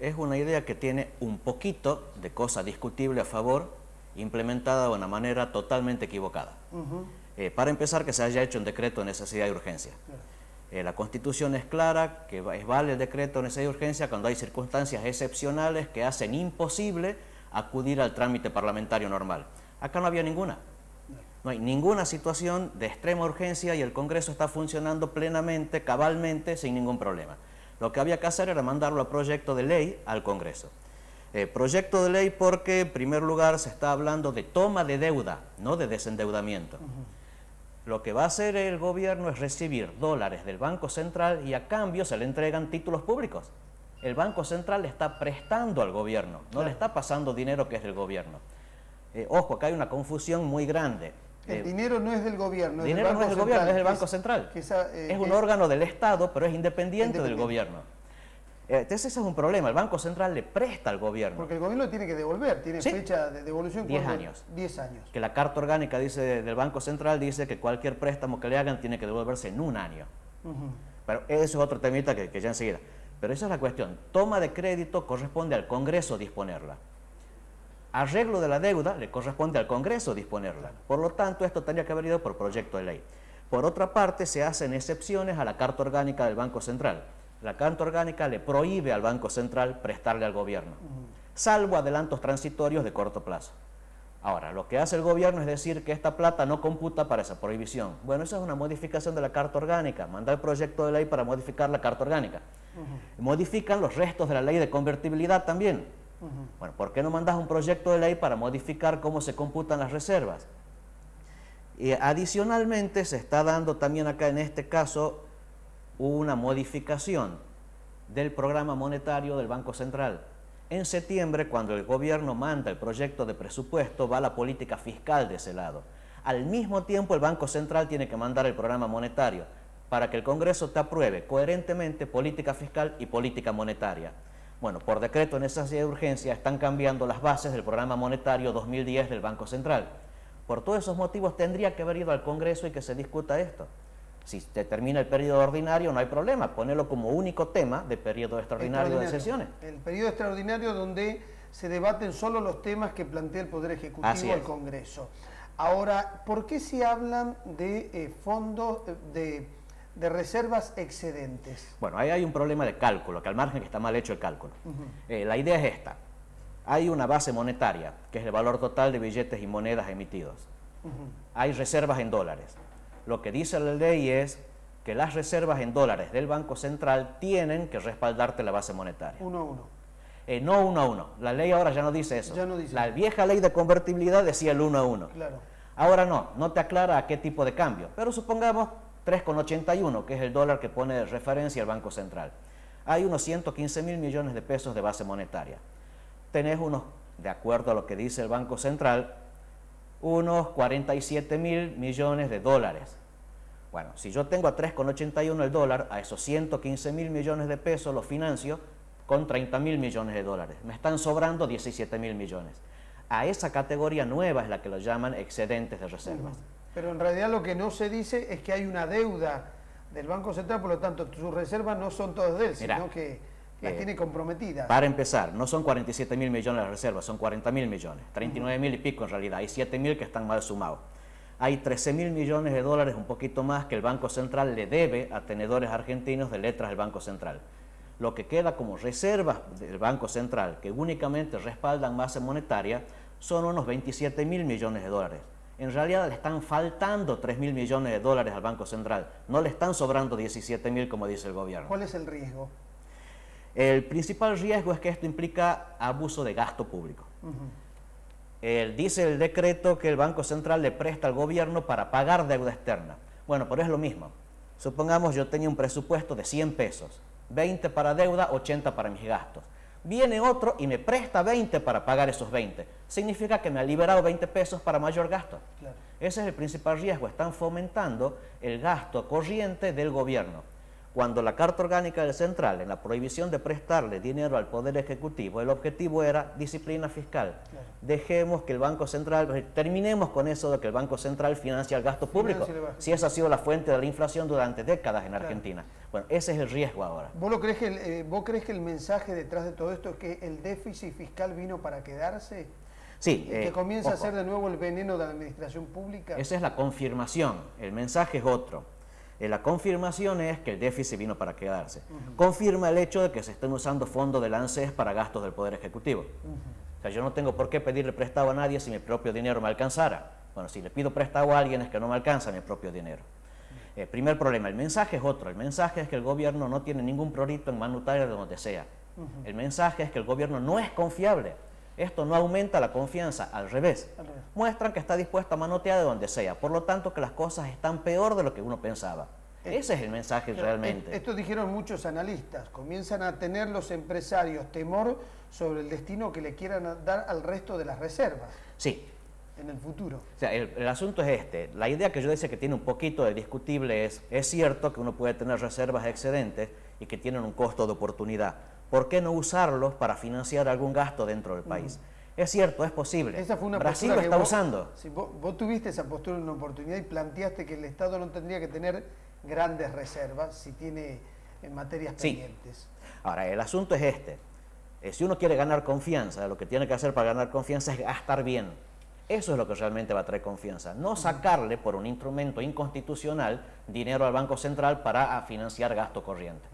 es una idea que tiene un poquito de cosa discutible a favor, implementada de una manera totalmente equivocada. Para empezar, que se haya hecho un decreto de necesidad y urgencia. La Constitución es clara, que vale el decreto de necesidad y urgencia cuando hay circunstancias excepcionales que hacen imposible acudir al trámite parlamentario normal. Acá no había ninguna. No hay ninguna situación de extrema urgencia y el Congreso está funcionando plenamente, cabalmente, sin ningún problema. Lo que había que hacer era mandarlo a proyecto de ley al Congreso. Proyecto de ley porque, en primer lugar, se está hablando de toma de deuda, no de desendeudamiento. Lo que va a hacer el gobierno es recibir dólares del Banco Central y a cambio se le entregan títulos públicos. El Banco Central le está prestando al gobierno, no le está pasando dinero que es del gobierno. Ojo, acá hay una confusión muy grande. El dinero no es del gobierno, el dinero no es del gobierno, es del Banco Central. Es un órgano del Estado, pero es independiente del gobierno. Entonces ese es un problema, el Banco Central le presta al gobierno. Porque el gobierno tiene que devolver, tiene fecha de devolución. 10 años. 10 años. Que la Carta Orgánica del Banco Central dice que cualquier préstamo que le hagan tiene que devolverse en un año. Pero eso es otro temita que ya enseguida. Pero esa es la cuestión. Toma de crédito corresponde al Congreso disponerla. Arreglo de la deuda le corresponde al Congreso disponerla. Por lo tanto, esto tendría que haber ido por proyecto de ley. Por otra parte, se hacen excepciones a la Carta Orgánica del Banco Central. La Carta Orgánica le prohíbe al Banco Central prestarle al gobierno, salvo adelantos transitorios de corto plazo. Ahora, lo que hace el gobierno es decir que esta plata no computa para esa prohibición. Bueno, esa es una modificación de la Carta Orgánica. Manda el proyecto de ley para modificar la Carta Orgánica. Modifican los restos de la ley de convertibilidad también. Bueno, ¿por qué no mandas un proyecto de ley para modificar cómo se computan las reservas? Y adicionalmente se está dando también acá en este caso una modificación del programa monetario del Banco Central. En septiembre, cuando el gobierno manda el proyecto de presupuesto, va la política fiscal de ese lado. Al mismo tiempo, el Banco Central tiene que mandar el programa monetario para que el Congreso te apruebe coherentemente política fiscal y política monetaria. Bueno, por decreto de necesidad de urgencia están cambiando las bases del programa monetario 2010 del Banco Central. Por todos esos motivos tendría que haber ido al Congreso y que se discuta esto. Si te termina el periodo ordinario no hay problema, ponerlo como único tema de periodo extraordinario de sesiones. El periodo extraordinario donde se debaten solo los temas que plantea el Poder Ejecutivo al Congreso. Ahora, ¿por qué se hablan de fondos de reservas excedentes? Bueno, ahí hay un problema de cálculo, que al margen que está mal hecho el cálculo. La idea es esta. Hay una base monetaria, que es el valor total de billetes y monedas emitidos. Hay reservas en dólares. Lo que dice la ley es que las reservas en dólares del Banco Central tienen que respaldarte la base monetaria. 1 a 1. No 1 a 1. La ley ahora ya no dice eso. Ya no dice. La vieja ley de convertibilidad decía el 1 a 1. Claro. Ahora no te aclara a qué tipo de cambio. Pero supongamos 3,81, que es el dólar que pone de referencia el Banco Central. Hay unos 115.000 millones de pesos de base monetaria. Tenés unos, de acuerdo a lo que dice el Banco Central, unos 47.000 millones de dólares. Bueno, si yo tengo a 3,81 el dólar, a esos 115.000 millones de pesos los financio con 30.000 millones de dólares. Me están sobrando 17.000 millones. A esa categoría nueva es la que lo llaman excedentes de reservas. Pero en realidad lo que no se dice es que hay una deuda del Banco Central, por lo tanto sus reservas no son todas de él, sino que las tiene comprometidas. Para empezar, no son 47.000 millones de reservas, son 40.000 millones, 39.000 y pico en realidad, hay 7.000 que están mal sumados. Hay 13.000 millones de dólares, un poquito más, que el Banco Central le debe a tenedores argentinos de letras del Banco Central. Lo que queda como reservas del Banco Central, que únicamente respaldan base monetaria, son unos 27.000 millones de dólares. En realidad le están faltando 3.000 millones de dólares al Banco Central, no le están sobrando 17.000 como dice el gobierno. ¿Cuál es el riesgo? El principal riesgo es que esto implica abuso de gasto público. Dice el decreto que el Banco Central le presta al gobierno para pagar deuda externa. Bueno, pero es lo mismo. Supongamos yo tenía un presupuesto de 100 pesos, 20 para deuda, 80 para mis gastos. Viene otro y me presta 20 para pagar esos 20. Significa que me ha liberado 20 pesos para mayor gasto. Claro. Ese es el principal riesgo. Están fomentando el gasto corriente del gobierno. Cuando la Carta Orgánica del Central, en la prohibición de prestarle dinero al Poder Ejecutivo, el objetivo era disciplina fiscal. Claro. Dejemos que el Banco Central, terminemos con eso de que el Banco Central financia el gasto público, si esa ha sido la fuente de la inflación durante décadas en Argentina. Bueno, ese es el riesgo ahora. ¿Vos crees que el mensaje detrás de todo esto es que el déficit fiscal vino para quedarse? Sí. ¿Que comienza a ser de nuevo el veneno de la administración pública? Esa es la confirmación, el mensaje es otro. La confirmación es que el déficit vino para quedarse. Confirma el hecho de que se estén usando fondos del ANSES para gastos del Poder Ejecutivo. O sea, yo no tengo por qué pedirle prestado a nadie si mi propio dinero me alcanzara. Bueno, si le pido prestado a alguien es que no me alcanza mi propio dinero. Primer problema, el mensaje es otro. El mensaje es que el gobierno no tiene ningún prurito en manotear de donde sea. El mensaje es que el gobierno no es confiable. Esto no aumenta la confianza, al revés. Muestran que está dispuesto a manotear de donde sea, por lo tanto que las cosas están peor de lo que uno pensaba. Ese es el mensaje realmente. Esto dijeron muchos analistas, comienzan a tener los empresarios temor sobre el destino que le quieran dar al resto de las reservas. Sí. En el futuro. O sea, el asunto es este, la idea que yo decía que tiene un poquito de discutible es cierto que uno puede tener reservas excedentes y que tienen un costo de oportunidad. ¿Por qué no usarlos para financiar algún gasto dentro del país? Es cierto, es posible. Esa fue una Brasil lo está usando. Si vos tuviste esa postura en una oportunidad y planteaste que el Estado no tendría que tener grandes reservas si tiene materias pendientes. Ahora, el asunto es este. Si uno quiere ganar confianza, lo que tiene que hacer para ganar confianza es gastar bien. Eso es lo que realmente va a traer confianza. No sacarle por un instrumento inconstitucional dinero al Banco Central para financiar gasto corriente.